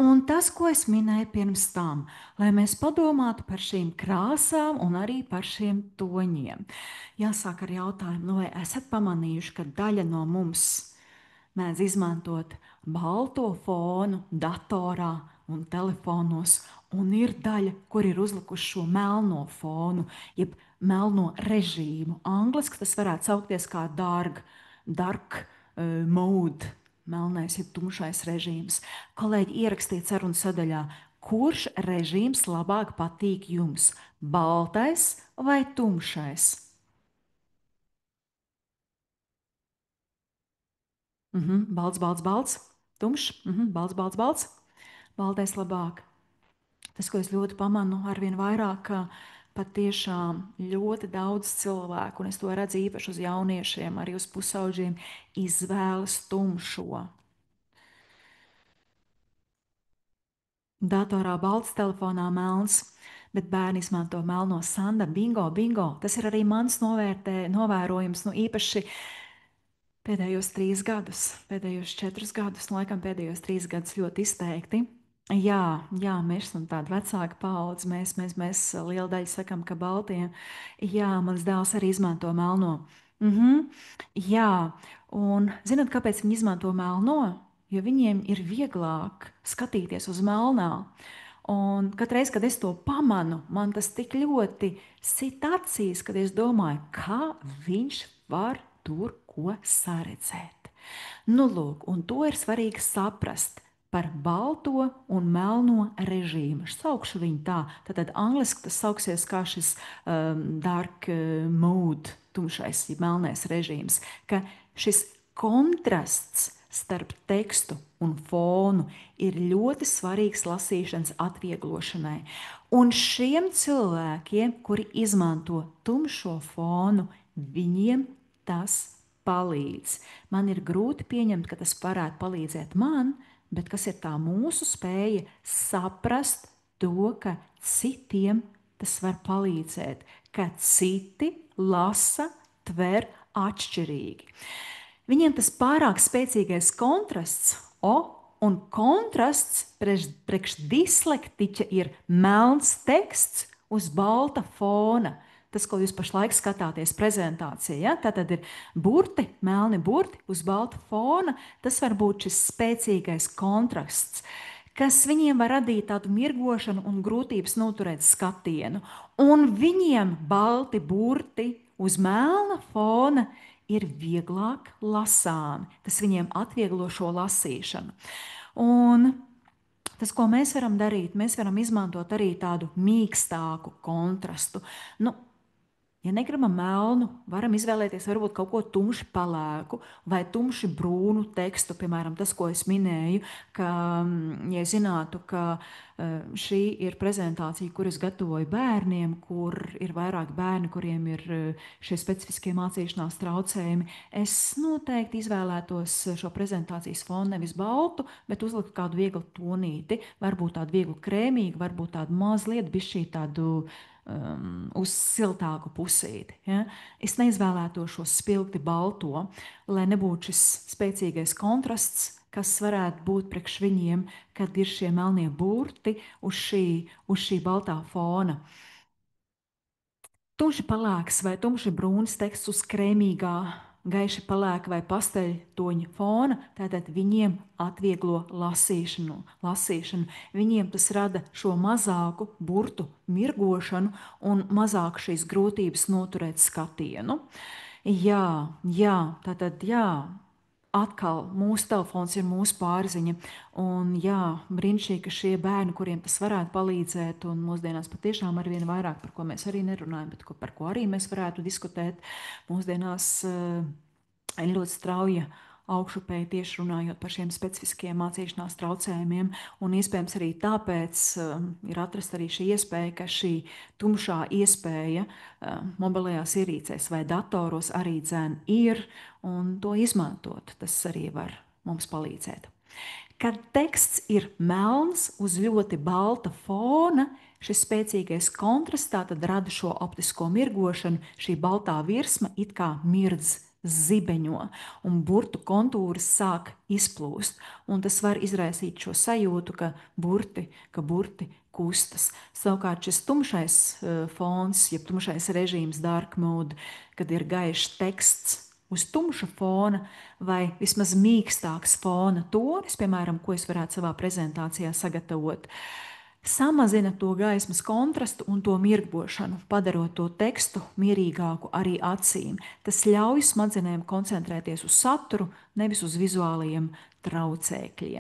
Un tas, ko es minēju pirms tam, lai mēs padomātu par šīm krāsām un arī par šiem toņiem. Jāsāk ar jautājumu, nu vai esat pamanījuši, ka daļa no mums mēdz izmantot balto fonu datorā un telefonos, un ir daļa, kur ir uzlikuši šo melno fonu, jeb melno režīmu. Angliski tas varētu saukties kā dark mode, melnais, jeb tumšais režīms. Kolēģi, ierakstiet sarunu sadaļā, kurš režīms labāk patīk jums? Baltais vai tumšais? Balts, balts, balts, tumšs, balts, balts, balts. Baltais labāk. Tas, ko es ļoti pamanu, arvien vairāk, ka patiešām ļoti daudz cilvēku, un es to redzu īpaši uz jauniešiem, arī uz pusauģiem, izvēlas tumšo. Datorā balts, telefonā melns, bet bērni izmanto melno sanda. Bingo, bingo! Tas ir arī mans novērojums, nu īpaši pēdējos 3 gadus, pēdējos 4 gadus, laikam pēdējos 3 gadus ļoti izteikti. Jā, jā, mēs esam tāda vecāka paudze, mēs liela daļa sakam, ka baltie. Jā, mans dēls arī izmanto melno. Jā, un zināt, kāpēc viņi izmanto melno? Jo viņiem ir vieglāk skatīties uz melnā. Un katru reizi, kad es to pamanu, man tas tik ļoti sit acīs, kad es domāju, kā viņš var tur ko saredzēt. Nu, lūk, un to ir svarīgi saprast par balto un melno režīmu. Es saukšu viņu tā. Tad angliski tas sauksies kā šis dark mode, tumšais, ja melnais režīms, ka šis kontrasts starp tekstu un fonu ir ļoti svarīgs lasīšanas atvieglošanai. Un šiem cilvēkiem, kuri izmanto tumšo fonu, viņiem tas palīdz. Man ir grūti pieņemt, ka tas varētu palīdzēt man, bet kas ir tā mūsu spēja saprast to, ka citiem tas var palīdzēt, ka citi lasa, tver atšķirīgi. Viņiem tas pārāk spēcīgais kontrasts, un kontrasts priekš dislektiķa ir melns teksts uz balta fona. Tas, ko jūs pašlaik skatāties prezentācijā, ja? Tad ir burti, melni burti uz balta fona. Tas var būt šis spēcīgais kontrasts, kas viņiem var radīt tādu mirgošanu un grūtības noturēt skatienu. Un viņiem balti burti uz melna fona ir vieglāk lasāmi. Tas viņiem atvieglo šo lasīšanu. Un tas, ko mēs varam darīt, mēs varam izmantot arī tādu mīkstāku kontrastu. Nu, ja negribam melnu, varam izvēlēties varbūt kaut ko tumši pelēku vai tumši brūnu tekstu. Piemēram, tas, ko es minēju, ka, ja zinātu, ka šī ir prezentācija, kur es gatavoju bērniem, kur ir vairāk bērni, kuriem ir šie specifiskie mācīšanās traucējumi, es noteikti izvēlētos šo prezentācijas fonu nevis baltu, bet uzlikt kādu vieglu tonīti, varbūt tādu vieglu krēmīgu, varbūt tādu mazliet bišķī tādu uz siltāku pusīti. Ja? Es neizvēlētos šo spilgti balto, lai nebūtu šis spēcīgais kontrasts, kas varētu būt priekš viņiem, kad ir šie melnie burti uz šī baltā fona. Tumši pelēks vai tumši brūns teksts uz krēmīgā, gaiši pelēka vai pasteļtoņa fona, tātad viņiem atvieglo lasīšanu. Viņiem tas rada šo mazāku burtu mirgošanu un mazāk šīs grūtības noturēt skatienu. Jā, tātad jā. Atkal mūsu telefons ir mūsu pārziņa. Un jā, brīnišķīgi, ka šie bērni, kuriem tas varētu palīdzēt, un mūsdienās patiešām ar vien vairāk, par ko mēs arī nerunājam, bet par ko arī mēs varētu diskutēt, mūsdienās ir ļoti strauja augšupēji tieši runājot par šiem specifiskiem mācīšanās traucējumiem. Un iespējams arī tāpēc ir atrasta arī šī iespēja, ka šī tumšā iespēja mobilajās ierīcēs vai datoros arī dzēn ir, un to izmantot, tas arī var mums palīdzēt. Kad teksts ir melns uz ļoti balta fona, šis spēcīgais kontrasts tātad rada šo optisko mirgošanu, šī baltā virsma it kā mirdz zibeņo, un burtu kontūras sāk izplūst. Un tas var izraisīt šo sajūtu, ka burti kustas. Savukārt šis tumšais fons, jeb tumšais režīms, dark mode, kad ir gaišs teksts uz tumša fona vai vismaz mīkstāks fona tonis, piemēram, ko es varētu savā prezentācijā sagatavot, samazina to gaismas kontrastu un to mirkbošanu, padarot to tekstu mierīgāku arī acīm. Tas ļauj smadzenēm koncentrēties uz saturu, nevis uz vizuālajiem traucēkļiem.